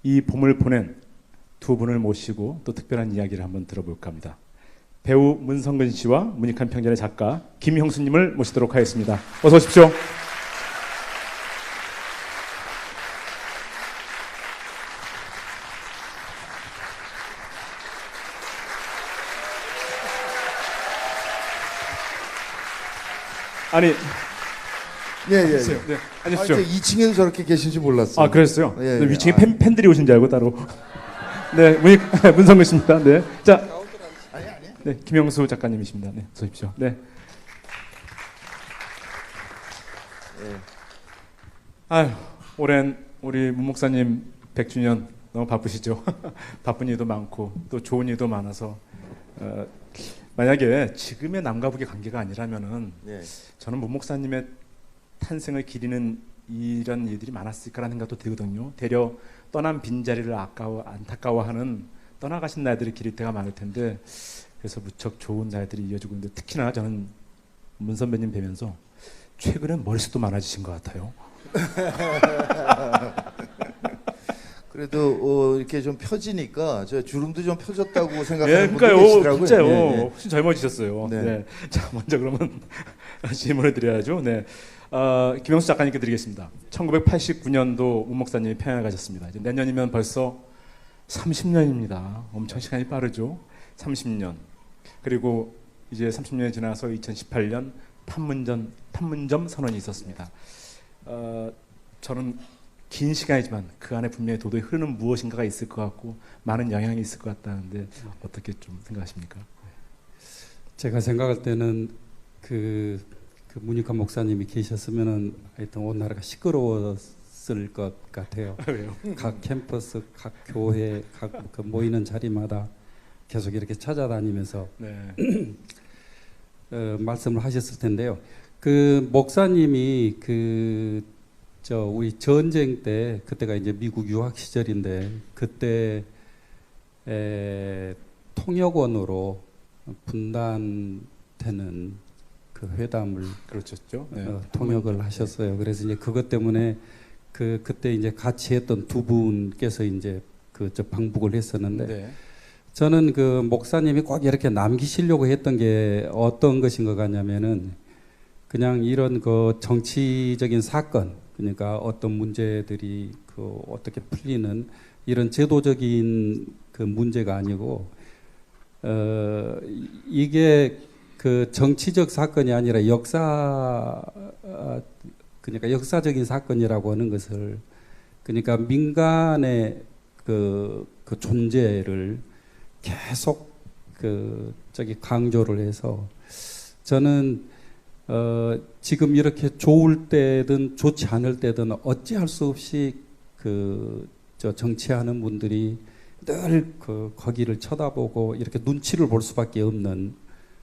이 봄을 보낸 두 분을 모시고 또 특별한 이야기를 한번 들어볼까 합니다. 배우 문성근 씨와 문익한 평전의 작가 김형수님을 모시도록 하겠습니다. 어서 오십시오. 아니, 예. 네, 앉으십시오. 2층에도 저렇게 계신지 몰랐어요. 아, 그랬어요? 예, 네, 예. 위층에 팬들이 오신 줄 알고 따로. 네, 문성근 씨입니다. 네, 자, 네, 김영수 작가님이십니다. 네, 어서 오십시오. 네. 아유, 올해는 우리 문 목사님 100주년 너무 바쁘시죠? 바쁜 일도 많고 또 좋은 일도 많아서 만약에 지금의 남과 북의 관계가 아니라면은 예. 저는 문 목사님의 탄생을 기리는 이런 일들이 많았을 거라는 생각도 들거든요. 되려 떠난 빈자리를 안타까워하는 떠나가신 날들을 기릴 때가 많을 텐데 그래서 무척 좋은 날들이 이어지고 있는데 특히나 저는 문 선배님 뵈면서 최근에 머리숱도 많아지신 것 같아요. 그래도 이렇게 좀 펴지니까 저 주름도 좀 펴졌다고 예, 생각하는 분도 그러니까요. 계시더라고요. 진짜요. 예. 훨씬 젊어지셨어요. 네. 네. 자, 먼저 그러면 질문을 드려야죠. 네. 김영수 작가님께 드리겠습니다. 1989년도 문 목사님이 평양에 가셨습니다. 이제 내년이면 벌써 30년입니다. 엄청 시간이 빠르죠. 30년. 그리고 이제 30년이 지나서 2018년 판문점 선언이 있었습니다. 저는 긴 시간이지만 그 안에 분명히 도도히 흐르는 무엇인가가 있을 것 같고 많은 영향이 있을 것 같다는데 어떻게 좀 생각하십니까? 제가 생각할 때는 그 문익환 목사님이 계셨으면은 하여튼 온 나라가 시끄러웠을 것 같아요. 왜요? 각 캠퍼스, 각 교회, 각 그 모이는 자리마다 계속 이렇게 찾아다니면서 네. 말씀을 하셨을 텐데요. 그 목사님이 우리 전쟁 때 그때가 이제 미국 유학 시절인데 그때 통역원으로 분단되는 그 회담을 그렇죠. 네. 통역을 하셨어요. 그래서 이제 그것 때문에 그때 이제 같이 했던 두 분께서 이제 방북을 했었는데 네. 저는 그 목사님이 꼭 이렇게 남기시려고 했던 게 어떤 것인 것 같냐면은 그냥 이런 그 정치적인 사건, 그러니까 어떤 문제들이 어떻게 풀리는 이런 제도적인 그 문제가 아니고 이게 그 정치적 사건이 아니라 그러니까 역사적인 사건이라고 하는 것을, 그러니까 민간의 그 존재를 계속 강조를 해서 저는 지금 이렇게 좋을 때든 좋지 않을 때든 어찌할 수 없이 정치하는 분들이 늘 거기를 쳐다보고 이렇게 눈치를 볼 수밖에 없는,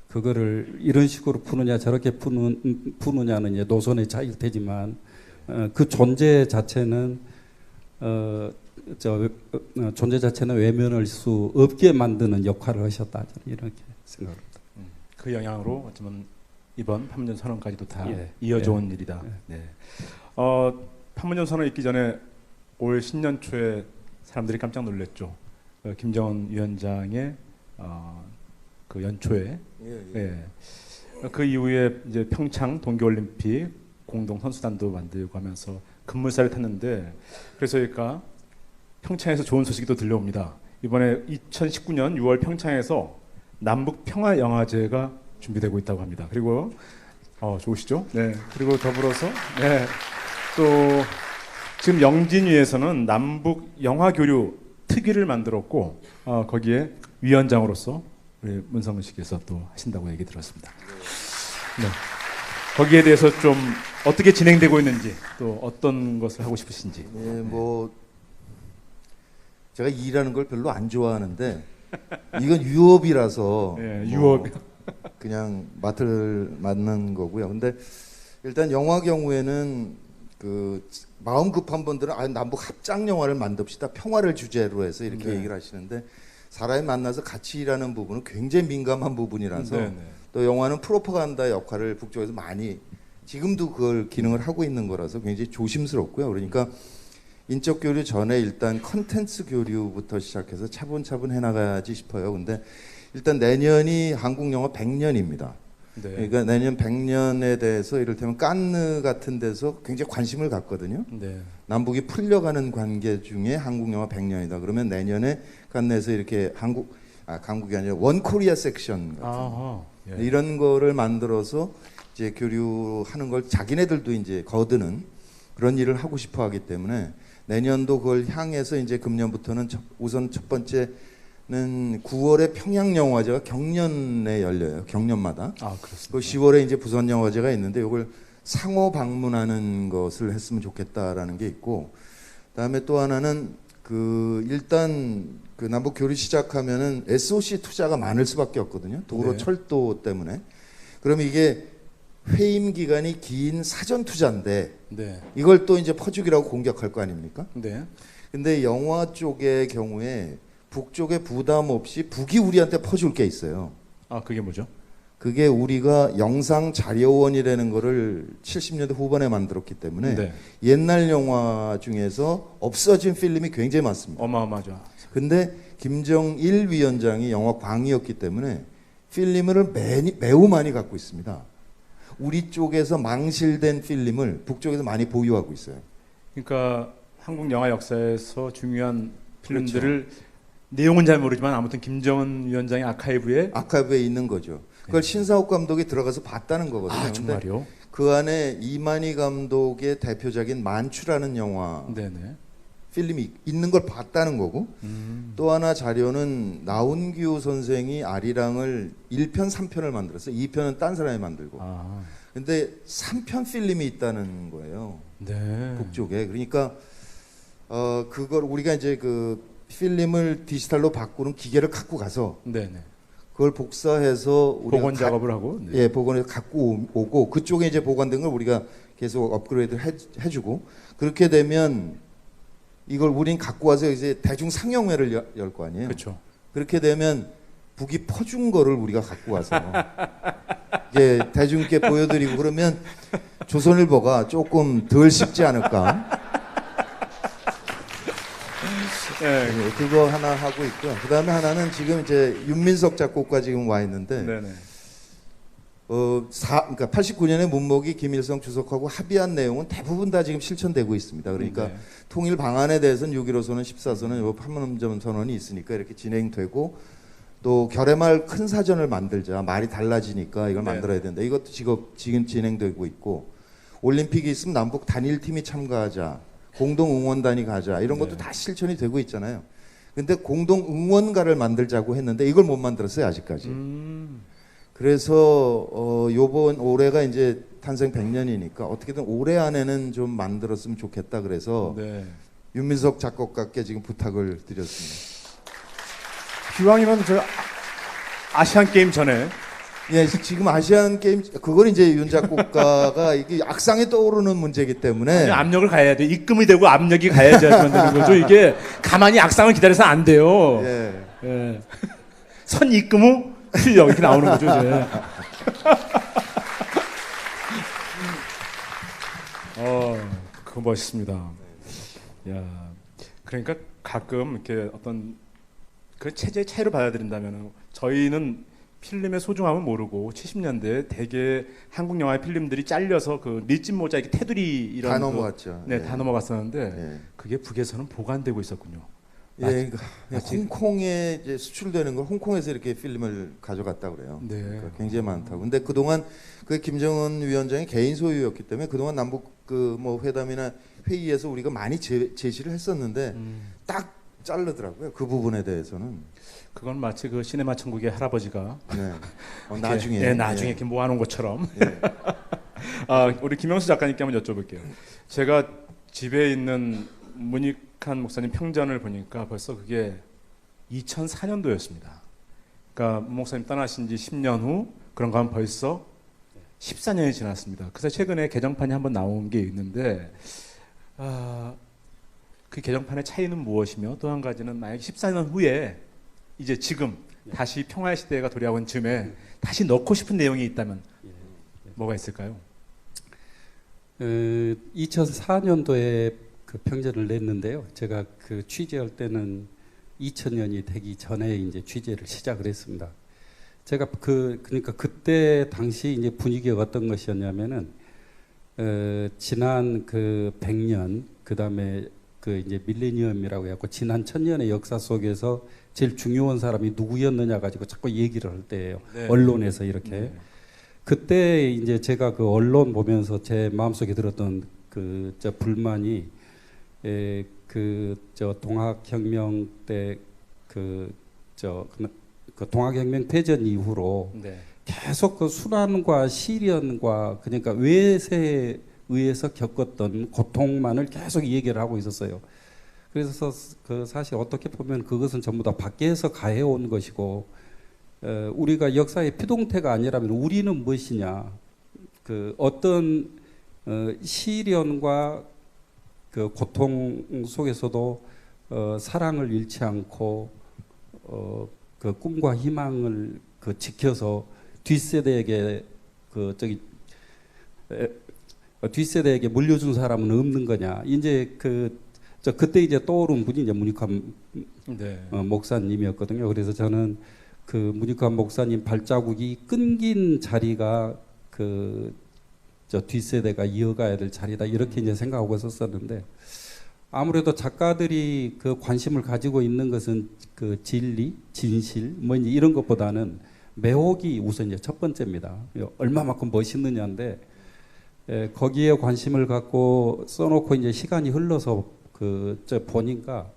그거를 이런 식으로 푸느냐 저렇게 푸느냐는 이제 노선의 차이일 테지만 그 존재 자체는 존재 자체는 외면할 수 없게 만드는 역할을 하셨다, 저는 이렇게 생각합니다. 그 영향으로 어쩌면 이번 판문점 선언까지도 다 예. 이어져 온 예. 일이다. 예. 네. 판문점 선언 있기 전에 올 신년 초에 사람들이 깜짝 놀랐죠. 김정은 위원장의 그 연초에. 예. 그 이후에 이제 평창 동계올림픽 공동 선수단도 만들고 하면서 급물살을 탔는데, 그래서 그러니까 평창에서 좋은 소식이 또 들려옵니다. 이번에 2019년 6월 평창에서 남북 평화 영화제가 준비되고 있다고 합니다. 그리고 좋으시죠? 네. 그리고 더불어서 네. 또 지금 영진위에서는 남북 영화 교류 특위를 만들었고 거기에 위원장으로서 우리 문성근 씨께서 또 하신다고 얘기 들었습니다. 네. 거기에 대해서 좀 어떻게 진행되고 있는지, 또 어떤 것을 하고 싶으신지. 예, 뭐 제가 일하는 걸 별로 안 좋아하는데 이건 유업이라서 네, 유업. 그냥 맡는 거고요. 근데 일단 영화 경우에는 그 마음 급한 분들은 남북 합작 영화를 만듭시다, 평화를 주제로 해서 이렇게 네. 얘기를 하시는데, 사람이 만나서 같이 일하는 부분은 굉장히 민감한 부분이라서 네, 네. 또 영화는 프로파간다 역할을 북쪽에서 많이 지금도 그걸 기능을 하고 있는 거라서 굉장히 조심스럽고요. 그러니까 인적 교류 전에 일단 컨텐츠 교류부터 시작해서 차분차분 해나가야지 싶어요. 근데 일단 내년이 한국 영화 100년입니다. 네. 그러니까 내년 100년에 대해서 이를테면 칸느 같은 데서 굉장히 관심을 갖거든요. 네. 남북이 풀려가는 관계 중에 한국 영화 100년이다. 그러면 내년에 칸느에서 이렇게 한국이 아니라 원 코리아 섹션 같은 아하. 예. 이런 거를 만들어서 이제 교류하는 걸 자기네들도 이제 거드는 그런 일을 하고 싶어 하기 때문에 내년도 그걸 향해서 이제 금년부터는 우선 첫 번째는 9월에 평양 영화제가 경년에 열려요. 경년마다. 아, 그렇습니다. 그 10월에 이제 부산 영화제가 있는데 이걸 상호 방문하는 것을 했으면 좋겠다라는 게 있고, 그다음에 또 하나는 그 일단 그 남북 교류 시작하면은 SOC 투자가 많을 수밖에 없거든요. 도로 네. 철도 때문에. 그럼 이게 회임 기간이 긴 사전 투자인데 네. 이걸 또 이제 퍼주기라고 공격할 거 아닙니까? 네. 근데 영화 쪽의 경우에 북쪽에 부담 없이 북이 우리한테 퍼줄 게 있어요. 아, 그게 뭐죠? 그게 우리가 영상 자료원이라는 거를 70년대 후반에 만들었기 때문에 네. 옛날 영화 중에서 없어진 필름이 굉장히 많습니다. 어마어마하죠. 근데 김정일 위원장이 영화 광이었기 때문에 필름을 매우 많이 갖고 있습니다. 우리 쪽에서 망실된 필름을 북쪽에서 많이 보유하고 있어요. 그러니까 한국 영화 역사에서 중요한 필름들을 내용은 잘 모르지만 아무튼 김정은 위원장의 아카이브에 있는 거죠. 그걸 신사옥 감독이 들어가서 봤다는 거거든요. 아, 근데 정말요? 그 안에 이만희 감독의 대표작인 만추라는 영화 네네. 필름이 있는 걸 봤다는 거고, 또 하나 자료는 나훈규 선생이 아리랑을 1편, 3편을 만들었어요. 2편은 딴 사람이 만들고. 아, 근데 3편 필름이 있다는 거예요. 네. 북쪽에. 그러니까 그걸 우리가 이제 그 필름을 디지털로 바꾸는 기계를 갖고 가서 네네. 그걸 복사해서 우리가 복원 작업을 하고. 네. 예, 복원해서 갖고 오고 그쪽에 이제 보관된 걸 우리가 계속 업그레이드 해주고, 그렇게 되면 이걸 우린 갖고 와서 이제 대중 상영회를 열 거 아니에요. 그렇죠. 그렇게 되면 북이 퍼준 거를 우리가 갖고 와서 이제 대중께 보여드리고 그러면 조선일보가 조금 덜 쉽지 않을까. 네. 그거 하나 하고 있고요. 그 다음에 하나는 지금 이제 윤민석 작곡가 지금 와 있는데, 네네. 그러니까 89년에 문목이 김일성 주석하고 합의한 내용은 대부분 다 지금 실천되고 있습니다. 그러니까 네. 통일 방안에 대해서는 6.15선언, 14선언, 판문점 선언이 있으니까 이렇게 진행되고, 또 결의말 큰 사전을 만들자. 말이 달라지니까 이걸 네. 만들어야 된다. 이것도 지금 진행되고 있고, 올림픽이 있으면 남북 단일팀이 참가하자. 공동 응원단이 가자. 이런 것도 네. 다 실천이 되고 있잖아요. 근데 공동 응원가를 만들자고 했는데 이걸 못 만들었어요, 아직까지. 그래서 요번 올해가 이제 탄생 100년이니까 어떻게든 올해 안에는 좀 만들었으면 좋겠다. 그래서 네. 윤민석 작곡가께 지금 부탁을 드렸습니다. 기왕이면 저 아시안 게임 전에 예, 지금 아시안 게임 그걸 이제 윤 작곡가가 이게 악상이 떠오르는 문제이기 때문에 압력을 가해야 돼. 입금이 되고 압력이 가해야지 만드는 거죠. 이게 가만히 악상을 기다려서 안 돼요. 예. 예. 선 입금 후 실력 이렇게 나오는 거죠. 이제. 그거 멋있습니다. 야, 그러니까 가끔 이렇게 어떤 그 체제의 차이를 받아들인다면 저희는 필름의 소중함을 모르고 70년대 대개 한국 영화의 필름들이 잘려서 그 밀짚 모자 이렇게 테두리 이런 다 그, 넘어갔죠. 네, 예. 다 넘어갔었는데 예. 그게 북에서는 보관되고 있었군요. 예, 홍콩에 이제 수출되는 걸 홍콩에서 이렇게 필름을 가져갔다 그래요. 네. 그러니까 굉장히 많다고. 근데 그동안 그 김정은 위원장의 개인 소유였기 때문에 그동안 남북 그 뭐 회담이나 회의에서 우리가 많이 제시를 했었는데 딱 자르더라고요. 그 부분에 대해서는. 그건 마치 그 시네마 천국의 할아버지가 네. 이렇게, 나중에. 예, 나중에 예. 이렇게 모아놓은 것처럼. 예. 우리 김영수 작가님께 한번 여쭤볼게요. 제가 집에 있는 문익한 목사님 평전을 보니까 벌써 그게 2004년도였습니다. 그러니까 목사님 떠나신 지 10년 후 그런 거 하면 벌써 14년이 지났습니다. 그래서 최근에 개정판이 한번 나온 게 있는데 그 개정판의 차이는 무엇이며 또 한 가지는 만약 14년 후에 이제 지금 다시 평화의 시대가 도래하는 즈음에 다시 넣고 싶은 내용이 있다면 뭐가 있을까요? 2004년도에 그 평전을 냈는데요. 제가 그 취재할 때는 2000년이 되기 전에 이제 취재를 시작을 했습니다. 제가 그러니까 그때 당시 이제 분위기가 어떤 것이었냐면은 지난 그 100년 그다음에 그 이제 밀레니엄이라고 해갖고 지난 1000년의 역사 속에서 제일 중요한 사람이 누구였느냐 가지고 자꾸 얘기를 할 때예요. 네. 언론에서 이렇게. 네. 그때 이제 제가 그 언론 보면서 제 마음속에 들었던 그 저 불만이 그 저 동학혁명 때 그 동학혁명 패전 이후로 네. 계속 그 순환과 시련과 그러니까 외세에 의해서 겪었던 고통만을 계속 얘기를 하고 있었어요. 그래서 그 사실 어떻게 보면 그것은 전부 다 밖에서 가해온 것이고 우리가 역사의 피동태가 아니라면 우리는 무엇이냐? 그 어떤 시련과 그 고통 속에서도 사랑을 잃지 않고 그 꿈과 희망을 그 지켜서 뒷세대에게 뒷세대에게 물려준 사람은 없는 거냐? 이제 그때 이제 떠오른 분이 이제 문익환 네. 목사님이었거든요. 그래서 저는 그 문익환 목사님 발자국이 끊긴 자리가 저 뒷세대가 이어가야 될 자리다 이렇게 이제 생각하고 있었는데 아무래도 작가들이 그 관심을 가지고 있는 것은 그 진리, 진실 뭐 이제 이런 것보다는 매혹이 우선 이제 첫 번째입니다. 얼마만큼 멋있느냐인데 거기에 관심을 갖고 써놓고 이제 시간이 흘러서 보니까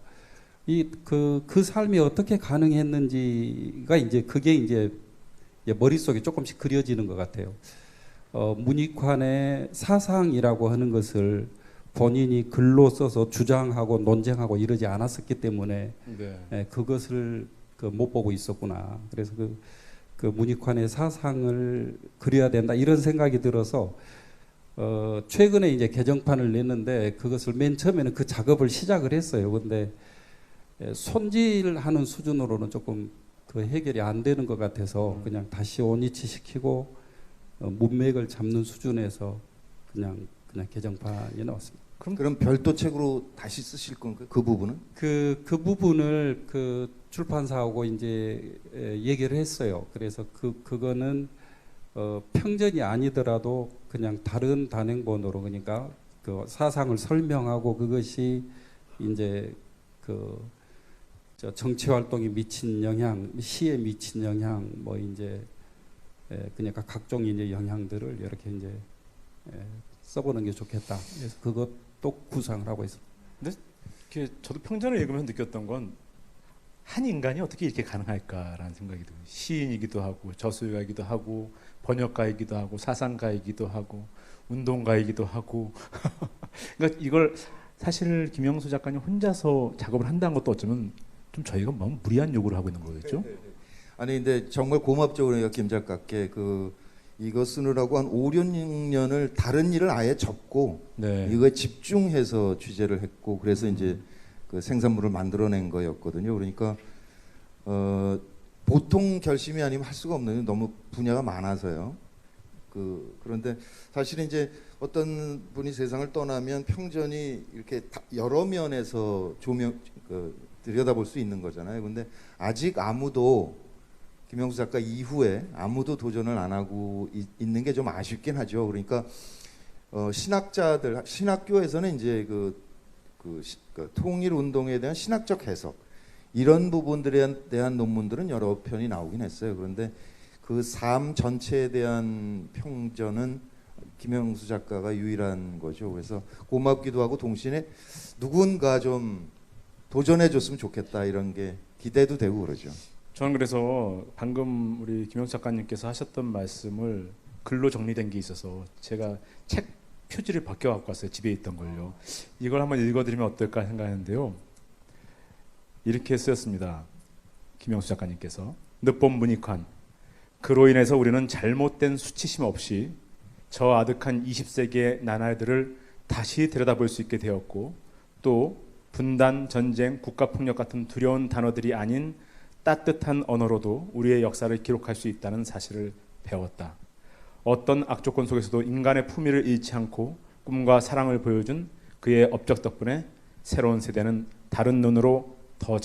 그 삶이 어떻게 가능했는지가 이제 그게 이제 머릿속에 조금씩 그려지는 것 같아요. 문익환의 사상이라고 하는 것을 본인이 글로 써서 주장하고 논쟁하고 이러지 않았었기 때문에 네. 그것을 못 보고 있었구나. 그래서 그 문익환의 사상을 그려야 된다 이런 생각이 들어서 최근에 이제 개정판을 냈는데 그것을 맨 처음에는 그 작업을 시작을 했어요. 근데 손질하는 수준으로는 조금 그 해결이 안 되는 것 같아서 그냥 다시 온이치 시키고 문맥을 잡는 수준에서 그냥 개정판이 나왔습니다. 그럼 별도 책으로 다시 쓰실 건가요? 그 부분은? 그 부분을 그 출판사하고 이제 얘기를 했어요. 그래서 그거는 평전이 아니더라도 그냥 다른 단행본으로 그러니까 그 사상을 설명하고 그것이 이제 저 정치 활동에 미친 영향, 시에 미친 영향, 뭐 이제 그러니까 각종 이제 영향들을 이렇게 이제 써보는 게 좋겠다. 그래서 그것도 구상을 하고 있습니다. 근데 저도 평전을 읽으면서 느꼈던 건 한 인간이 어떻게 이렇게 가능할까라는 생각이 들어요. 시인이기도 하고 저술가이기도 하고 번역가이기도 하고 사상가이기도 하고 운동가이기도 하고 그러니까 이걸 사실 김영수 작가님 혼자서 작업을 한다는 것도 어쩌면 좀 저희가 너무 무리한 요구를 하고 있는 거겠죠? 아니 근데 정말 고맙죠. 그러니까 김 작가께 이거 쓰느라고 한 5, 6년을 다른 일을 아예 접고 네. 이거에 집중해서 취재를 했고 그래서 이제 그 생산물을 만들어낸 거였거든요. 그러니까 보통 결심이 아니면 할 수가 없는 너무 분야가 많아서요. 그런데 사실은 이제 어떤 분이 세상을 떠나면 평전이 이렇게 여러 면에서 들여다볼 수 있는 거잖아요. 근데 아직 아무도 김영수 작가 이후에 아무도 도전을 안 하고 있는 게 좀 아쉽긴 하죠. 그러니까 신학교에서는 이제 통일 운동에 대한 신학적 해석 이런 부분들에 대한 논문들은 여러 편이 나오긴 했어요. 그런데 그 삶 전체에 대한 평전은 김영수 작가가 유일한 거죠. 그래서 고맙기도 하고 동시에 누군가 좀 도전해 줬으면 좋겠다 이런 게 기대도 되고 그러죠. 저는 그래서 방금 우리 김영수 작가님께서 하셨던 말씀을 글로 정리된 게 있어서 제가 책 표지를 바뀌어 갖고 왔어요. 집에 있던 걸요. 이걸 한번 읽어드리면 어떨까 생각하는데요. 이렇게 쓰였습니다. 김영수 작가님께서 늦봄 문익환 그로 인해서 우리는 잘못된 수치심 없이 저 아득한 20세기의 나날들을 다시 들여다볼 수 있게 되었고 또 분단, 전쟁, 국가폭력 같은 두려운 단어들이 아닌 따뜻한 언어로도 우리의 역사를 기록할 수 있다는 사실을 배웠다. 어떤 악조건 속에서도 인간의 품위를 잃지 않고 꿈과 사랑을 보여준 그의 업적 덕분에 새로운 세대는 다른 눈으로 더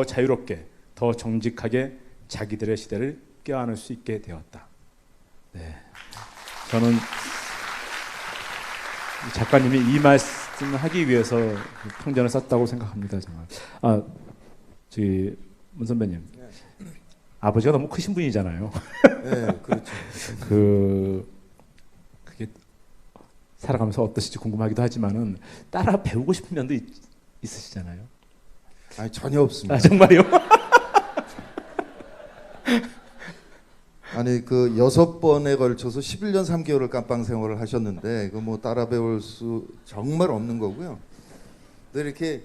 자유롭게, 더 정직하게 자기들의 시대를 껴안을 수 있게 되었다. 네, 저는 작가님이 이 말씀을 하기 위해서 평전을 썼다고 생각합니다. 정말. 저기 문 선배님, 아버지가 너무 크신 분이잖아요. 네, 그렇죠. 그게 살아가면서 어떠실지 궁금하기도 하지만은 따라 배우고 싶은 면도 있으시잖아요. 아니 전혀 없습니다. 정말요? 아니 그 6번에 걸쳐서 11년 3개월을 깜빵 생활을 하셨는데 그 뭐 따라 배울 수 정말 없는 거고요. 근데 이렇게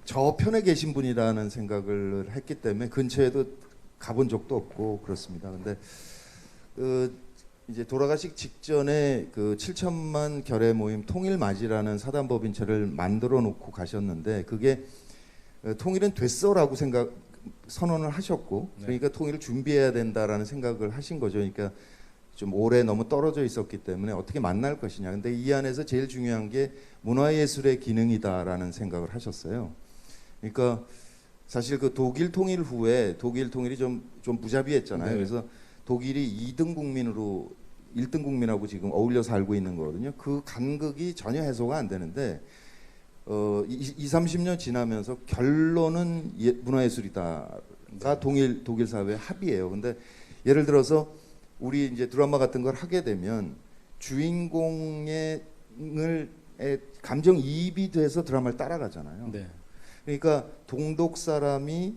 저 편에 계신 분이라는 생각을 했기 때문에 근처에도 가본 적도 없고 그렇습니다. 근데 이제 돌아가시기 직전에 그 7천만 결의 모임 통일맞이라는 사단법인체를 만들어 놓고 가셨는데 그게 통일은 됐어라고 선언을 하셨고 그러니까 통일을 준비해야 된다라는 생각을 하신 거죠. 그러니까 좀 오래 너무 떨어져 있었기 때문에 어떻게 만날 것이냐. 근데 이 안에서 제일 중요한 게 문화예술의 기능이다라는 생각을 하셨어요. 그러니까 사실 그 독일 통일 후에 독일 통일이 좀 무자비했잖아요. 네. 그래서 독일이 2등 국민으로 1등 국민하고 지금 어울려 살고 있는 거거든요. 그 간극이 전혀 해소가 안 되는데 30년 지나면서 결론은 문화예술이다가 독일 사회의 합의예요. 근데 예를 들어서 우리 이제 드라마 같은 걸 하게 되면 주인공의 감정이입이 돼서 드라마를 따라가잖아요. 네. 그러니까 동독 사람이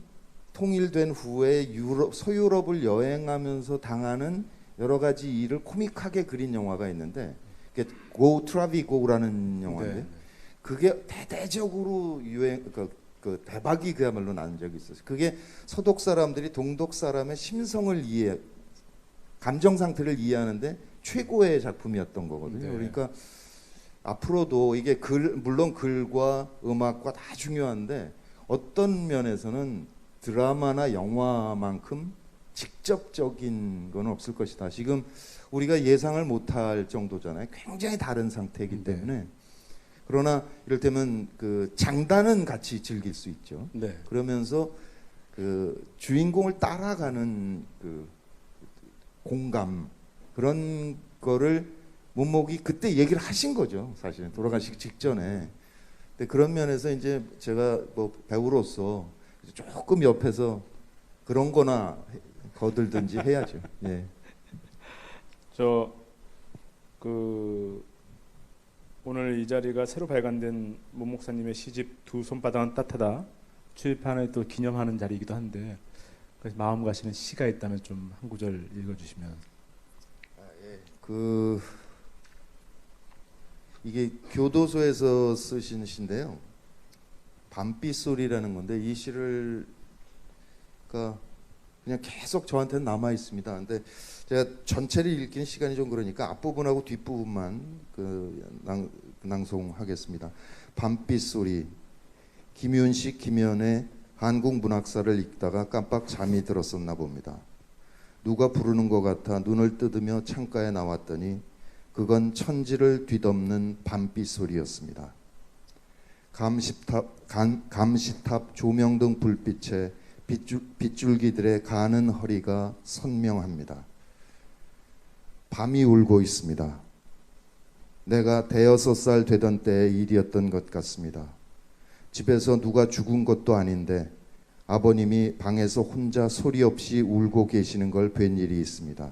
통일된 후에 서유럽을 여행하면서 당하는 여러 가지 일을 코믹하게 그린 영화가 있는데 그게 Go Travigo라는 영화인데 그게 대대적으로 그 대박이 그야말로 난 적이 있었어요. 그게 서독 사람들이 동독 사람의 심성을 감정 상태를 이해하는데 최고의 작품이었던 거거든요. 네. 그러니까 앞으로도 이게 물론 글과 음악과 다 중요한데 어떤 면에서는 드라마나 영화만큼 직접적인 건 없을 것이다. 지금 우리가 예상을 못할 정도잖아요. 굉장히 다른 상태이기 때문에. 그러나 이를테면 그 장단은 같이 즐길 수 있죠. 네. 그러면서 그 주인공을 따라가는 그 공감 그런 거를 문목이 그때 얘기를 하신 거죠. 사실은 돌아가시기 직전에. 근데 그런 면에서 이제 제가 뭐 배우로서 조금 옆에서 그런 거나 거들든지 해야죠. 예. 오늘 이 자리가 새로 발간된 문 목사님의 시집 두 손바닥은 따뜻하다 출판을 또 기념하는 자리이기도 한데 그래서 마음 가시는 시가 있다면 좀 한 구절 읽어주시면. 이게 교도소에서 쓰신 시인데요. 밤빛 소리라는 건데 이 시를 그냥 계속 저한테는 남아 있습니다. 근데 제가 전체를 읽기는 시간이 좀 그러니까 앞부분하고 뒷부분만 낭송하겠습니다. 밤빛 소리. 김윤식 김연의 한국 문학사를 읽다가 깜빡 잠이 들었었나 봅니다. 누가 부르는 것 같아 눈을 뜯으며 창가에 나왔더니 그건 천지를 뒤덮는 밤빛 소리였습니다. 감시탑 조명등 불빛에 빗줄기들의 가는 허리가 선명합니다. 밤이 울고 있습니다. 내가 5살 되던 때의 일이었던 것 같습니다. 집에서 누가 죽은 것도 아닌데 아버님이 방에서 혼자 소리 없이 울고 계시는 걸 뵌 일이 있습니다.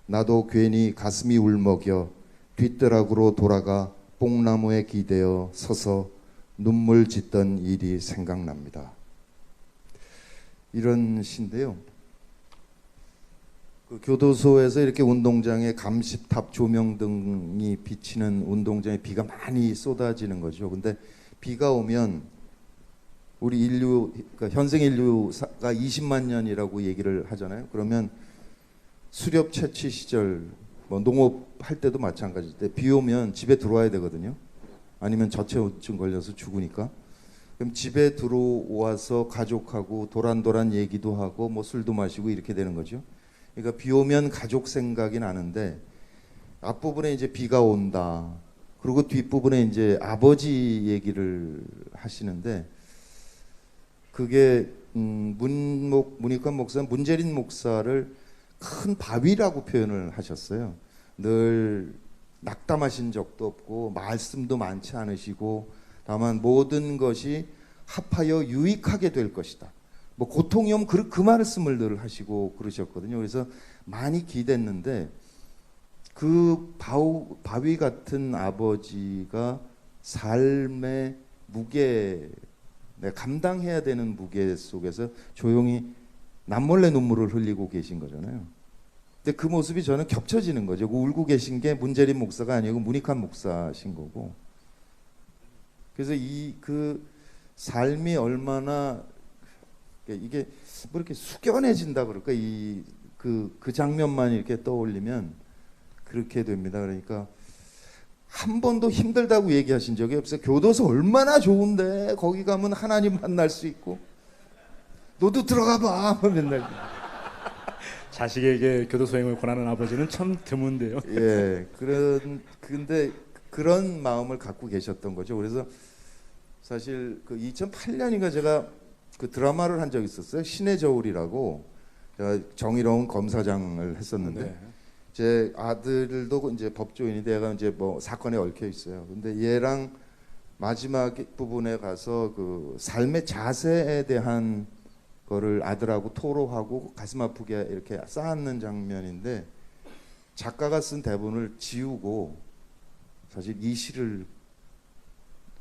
나도 괜히 가슴이 울먹여 뒷뜰락으로 돌아가 뽕나무에 기대어 서서 눈물 짓던 일이 생각납니다. 이런 시인데요. 그 교도소에서 이렇게 운동장에 감시탑 조명등이 비치는 운동장에 비가 많이 쏟아지는 거죠. 근데 비가 오면 우리 인류, 그러니까 현생 인류가 20만 년이라고 얘기를 하잖아요. 그러면 수렵 채취 시절, 뭐 농업할 때도 마찬가지일 때 비 오면 집에 들어와야 되거든요. 아니면 저체온증 걸려서 죽으니까. 그럼 집에 들어와서 가족하고 도란도란 얘기도 하고 뭐 술도 마시고 이렇게 되는 거죠. 그러니까 비 오면 가족 생각이 나는데 앞부분에 이제 비가 온다. 그리고 뒷부분에 이제 아버지 얘기를 하시는데 그게 문익환 목사, 문재린 목사를 큰 바위라고 표현을 하셨어요. 늘 낙담하신 적도 없고 말씀도 많지 않으시고 다만 모든 것이 합하여 유익하게 될 것이다. 뭐 고통이 오면 그 말씀을 늘 하시고 그러셨거든요. 그래서 많이 기댔는데 그 바위 같은 아버지가 삶의 무게, 감당해야 되는 무게 속에서 조용히 남몰래 눈물을 흘리고 계신 거잖아요. 근데 그 모습이 저는 겹쳐지는 거죠. 울고 계신 게 문재린 목사가 아니고 문익환 목사신 거고. 그래서 그 삶이 얼마나 이게 뭐 이렇게 숙연해진다 그럴까? 그 장면만 이렇게 떠올리면 그렇게 됩니다. 그러니까 한 번도 힘들다고 얘기하신 적이 없어요. 교도소 얼마나 좋은데 거기 가면 하나님 만날 수 있고 너도 들어가 봐 맨날. 자식에게 교도소행을 권하는 아버지는 참 드문데요. 예, 근데 그런 마음을 갖고 계셨던 거죠. 그래서 사실 그 2008년인가 제가 그 드라마를 한 적이 있었어요. 신의 저울이라고. 제가 정의로운 검사장을 했었는데 네. 제 아들도 이제 법조인인데 얘가 이제 뭐 사건에 얽혀 있어요. 근데 얘랑 마지막 부분에 가서 그 삶의 자세에 대한 거를 아들하고 토로하고 가슴 아프게 이렇게 쌓는 장면인데 작가가 쓴 대본을 지우고 사실 이 시를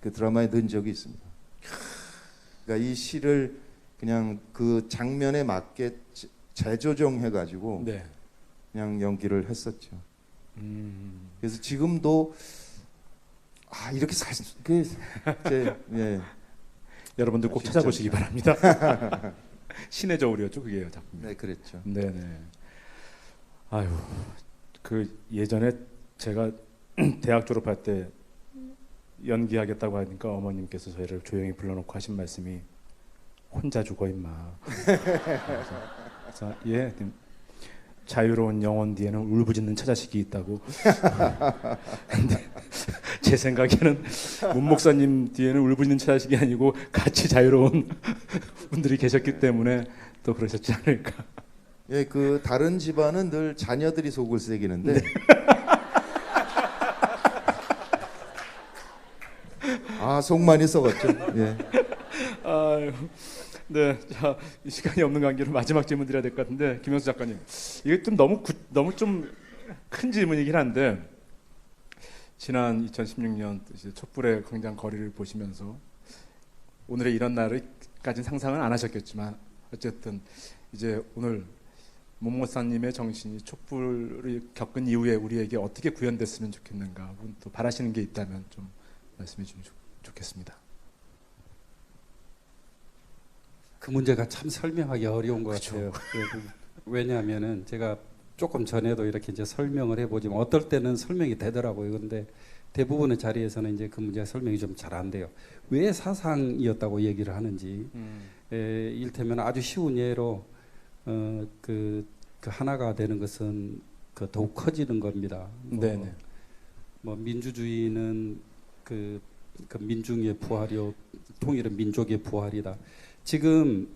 그 드라마에 넣은 적이 있습니다. 그러니까 이 시를 그냥 그 장면에 맞게 재조정해 가지고 네. 그냥 연기를 했었죠. 그래서 지금도 이렇게 예. 여러분들 꼭 진짜. 찾아보시기 바랍니다. 신의 저울이었죠, 그게요, 작품. 네, 그랬죠. 네네. 아유, 그 예전에 제가 대학 졸업할 때 연기하겠다고 하니까 어머님께서 저희를 조용히 불러놓고 하신 말씀이 혼자 죽어 임마. 그래서 예, 자유로운 영혼 뒤에는 울부짖는 처자식이 있다고. 근데 제 생각에는 문 목사님 뒤에는 울부짖는 처자식이 아니고 같이 자유로운 분들이 계셨기 때문에 또 그러셨지 않을까. 예, 그 다른 집안은 늘 자녀들이 속을 새기는데. 네. 속 많이 썩었죠. 예. 아유, 네, 자, 이 시간이 없는 관계로 마지막 질문 드려야 될 것 같은데 김영수 작가님, 이게 좀 너무 좀 큰 질문이긴 한데 지난 2016년 촛불의 광장 거리를 보시면서 오늘의 이런 날을까지는 상상은 안 하셨겠지만 어쨌든 이제 오늘 문 목사님의 정신이 촛불을 겪은 이후에 우리에게 어떻게 구현됐으면 좋겠는가, 혹은 또 바라시는 게 있다면 좀 말씀해 주시면 좋겠습니다. 그 문제가 참 설명하기 어려운 것 그렇죠. 같아요. 왜냐하면은 제가 조금 전에도 이렇게 이제 설명을 해보지만 어떨 때는 설명이 되더라고요. 그런데 대부분의 자리에서는 이제 그 문제가 설명이 좀 잘 안 돼요. 왜 사상이었다고 얘기를 하는지. 이를테면 아주 쉬운 예로 그 하나가 되는 것은 그 더욱 커지는 겁니다. 네네. 뭐 민주주의는 그 민중의 부활이요, 통일은 민족의 부활이다. 지금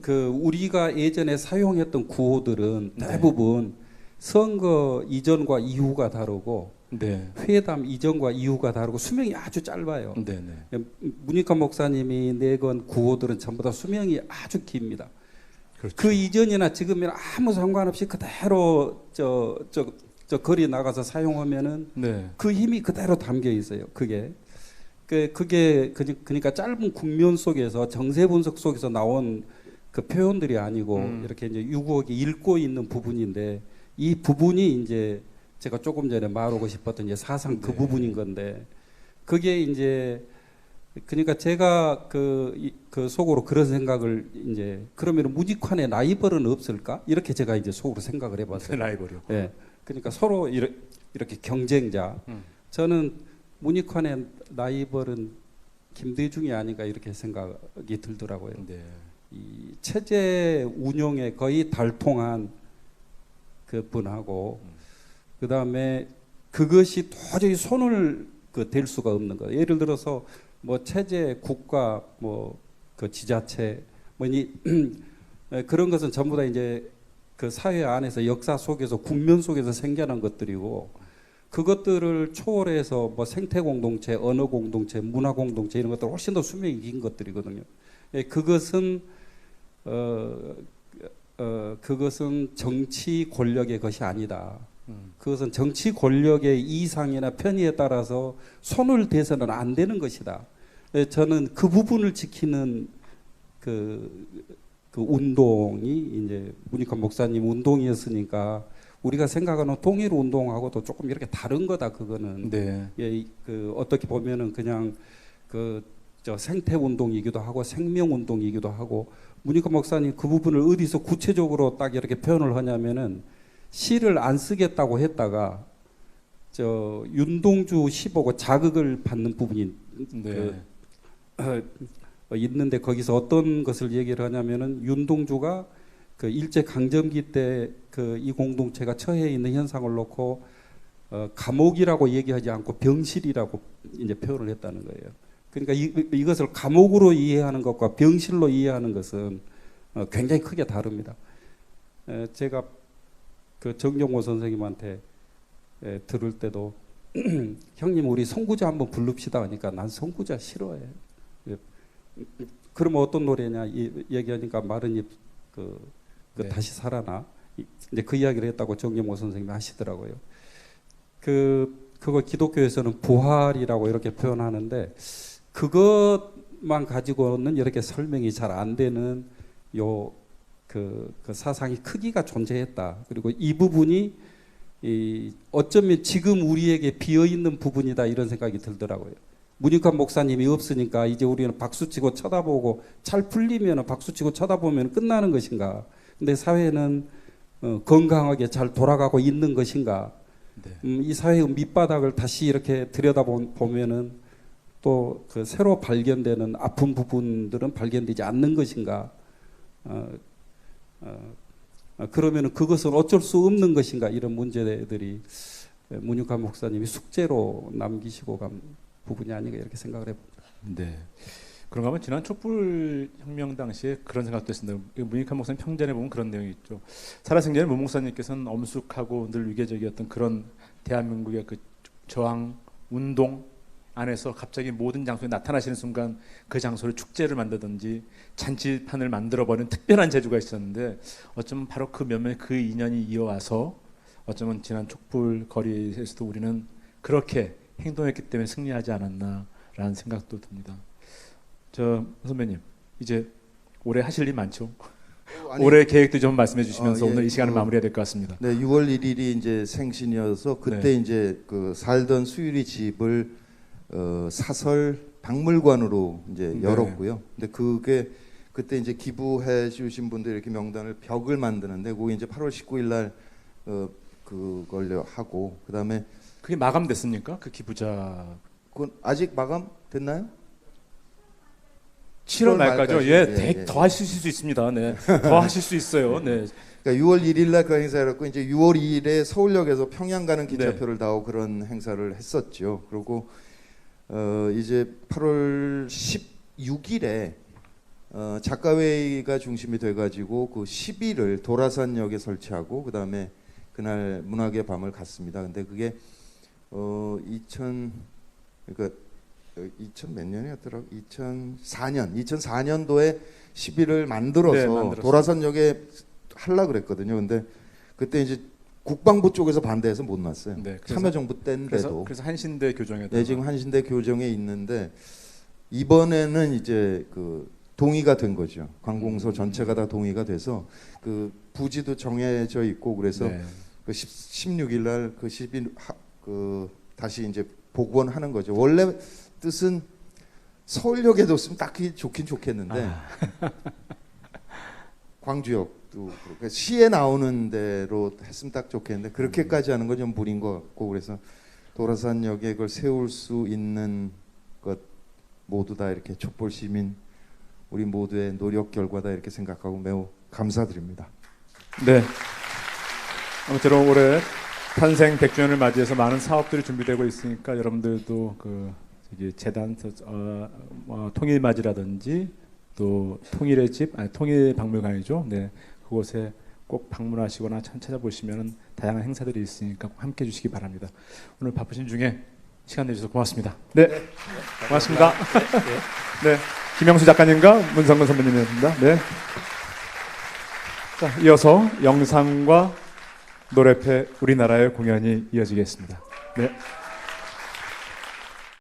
그 우리가 예전에 사용했던 구호들은 대부분 선거 이전과 이후가 다르고 네. 회담 이전과 이후가 다르고 수명이 아주 짧아요. 네네. 문익환 목사님이 내건 구호들은 전부 다 수명이 아주 깁니다. 그렇죠. 그 이전이나 지금이나 아무 상관없이 그대로 저 거리 나가서 사용하면은 네. 그 힘이 그대로 담겨 있어요. 그게 그러니까 짧은 국면 속에서 정세 분석 속에서 나온 그 표현들이 아니고 이렇게 이제 유구하게 읽고 있는 부분인데, 이 부분이 이제 제가 조금 전에 말하고 싶었던 이제 사상 그 부분인 건데, 그게 이제 그러니까 제가 그 속으로 그런 생각을 이제, 그러면 문익환의 라이벌은 없을까? 이렇게 제가 이제 속으로 생각을 해봤어요. 라이벌이요. 예. 그러니까 서로 이렇게 경쟁자. 저는 문익환의 라이벌은 김대중이 아닌가 이렇게 생각이 들더라고요. 네. 이 체제 운용에 거의 달통한 그 분하고, 그 다음에 그것이 도저히 손을 그 될 수가 없는 거예요. 예를 들어서 뭐 체제, 국가, 뭐 그 지자체, 뭐니 그런 것은 전부 다 이제 그 사회 안에서 역사 속에서 국면 속에서 생겨난 것들이고 그것들을 초월해서 뭐 생태 공동체, 언어 공동체, 문화 공동체 이런 것들 훨씬 더 수명이 긴 것들이거든요. 예, 그것은 그것은 정치 권력의 것이 아니다. 그것은 정치 권력의 이상이나 편의에 따라서 손을 대서는 안 되는 것이다. 예, 저는 그 부분을 지키는 그 운동이 이제 문익환 목사님 운동이었으니까 우리가 생각하는 통일 운동하고도 조금 이렇게 다른 거다. 그거는 네. 예, 그 어떻게 보면은 그냥 그 저 생태 운동이기도 하고 생명 운동이기도 하고 문익환 목사님 그 부분을 어디서 구체적으로 딱 이렇게 표현을 하냐면은 시를 안 쓰겠다고 했다가 저 윤동주 시 보고 자극을 받는 부분이 네. 있는데 거기서 어떤 것을 얘기를 하냐면은 윤동주가 그 일제 강점기 때 그 이 공동체가 처해 있는 현상을 놓고 감옥이라고 얘기하지 않고 병실이라고 이제 표현을 했다는 거예요. 그러니까 이것을 감옥으로 이해하는 것과 병실로 이해하는 것은 굉장히 크게 다릅니다. 제가 그 정종호 선생님한테 들을 때도 형님 우리 선구자 한번 부릅시다 하니까 난 선구자 싫어해. 그러면 어떤 노래냐 얘기하니까 마른 잎 네. 다시 살아나 이제 그 이야기를 했다고 정종호 선생님이 하시더라고요. 그거 기독교에서는 부활이라고 이렇게 표현하는데 그것만 가지고는 이렇게 설명이 잘 안 되는 그 사상의 크기가 존재했다. 그리고 이 부분이 어쩌면 지금 우리에게 비어 있는 부분이다 이런 생각이 들더라고요. 문익환 목사님이 없으니까 이제 우리는 박수치고 쳐다보고 잘 풀리면 박수치고 쳐다보면 끝나는 것인가? 근데 사회는 건강하게 잘 돌아가고 있는 것인가? 네. 이 사회의 밑바닥을 다시 이렇게 들여다보면은 또 그 새로 발견되는 아픈 부분들은 발견되지 않는 것인가? 그러면은 그것은 어쩔 수 없는 것인가? 이런 문제들이 문익환 목사님이 숙제로 남기시고 간 부분이 아닌가 이렇게 생각을 해봅니다. 네. 그런가 하면 지난 촛불 혁명 당시에 그런 생각도 했습니다. 문익환 목사님 평전에 보면 그런 내용이 있죠. 살아생전에 문 목사님께서는 엄숙하고 늘 위계적이었던 그런 대한민국의 그 저항 운동 안에서 갑자기 모든 장소에 나타나시는 순간 그 장소를 축제를 만들든지 잔치판을 만들어버리는 특별한 재주가 있었는데 어쩌면 바로 그 몇몇 그 인연이 이어와서 어쩌면 지난 촛불 거리에서도 우리는 그렇게 행동했기 때문에 승리하지 않았나라는 생각도 듭니다. 저 선배님 이제 올해 하실 일 많죠? 올해 계획도 좀 말씀해 주시면서 예, 오늘 이 시간을 마무리해야 될 것 같습니다. 네, 6월 1일이 이제 생신이어서 그때 네. 이제 그 살던 수유리 집을 사설 박물관으로 이제 네. 열었고요. 근데 그때 이제 기부해 주신 분들 이렇게 명단을 벽을 만드는데 그게 이제 8월 19일 날 그걸 하고 그다음에 그게 마감됐습니까? 그 기부자 그건 아직 마감 됐나요? 7월 말까죠? 말까지. 예, 더 하실 수 있습니다. 네, 더 하실 수 있어요. 네, 그러니까 6월 1일 날 그 행사였고 이제 6월 2일에 서울역에서 평양 가는 기차표를 다오 그런 행사를 했었죠. 그리고 이제 8월 16일에 작가회의가 중심이 돼가지고 그 10일을 도라산역에 설치하고 그 다음에 그날 문학의 밤을 갔습니다. 근데 그게 2000 몇 년이었더라고? 2004년도에 10일을 만들어서 도라산역에 하려 그랬거든요. 근데 그때 이제 국방부 쪽에서 반대해서 못 놨어요. 네, 참여정부 때인데도. 그래서 한신대 교정에 네, 지금 한신대 교정에 있는데 이번에는 이제 그 동의가 된 거죠. 관공서 전체가 다 동의가 돼서 그 부지도 정해져 있고 그래서 네. 그 16일 날 그 10일 다시 이제 복원하는 거죠. 원래 뜻은 서울역에 뒀으면 딱히 좋긴 좋겠는데 광주역도 그렇고 시에 나오는 대로 했으면 딱 좋겠는데 그렇게까지 하는 건 좀 무리인 것 같고 그래서 도라산역에 그걸 세울 수 있는 것 모두 다 이렇게 촛불 시민 우리 모두의 노력 결과다 이렇게 생각하고 매우 감사드립니다. 네. 아무쪼록 올해 탄생 100주년을 맞이해서 많은 사업들이 준비되고 있으니까 여러분들도 그 저기 재단 통일맞이라든지 또 통일의 집, 아니 통일박물관이죠. 네, 그곳에 꼭 방문하시거나 찾아보시면 다양한 행사들이 있으니까 꼭 함께해 주시기 바랍니다. 오늘 바쁘신 중에 시간 내주셔서 고맙습니다. 네, 고맙습니다. 네, 김영수 작가님과 문성근 선배님이었습니다. 네. 자, 이어서 영상과 노래패 우리나라의 공연이 이어지겠습니다. 네.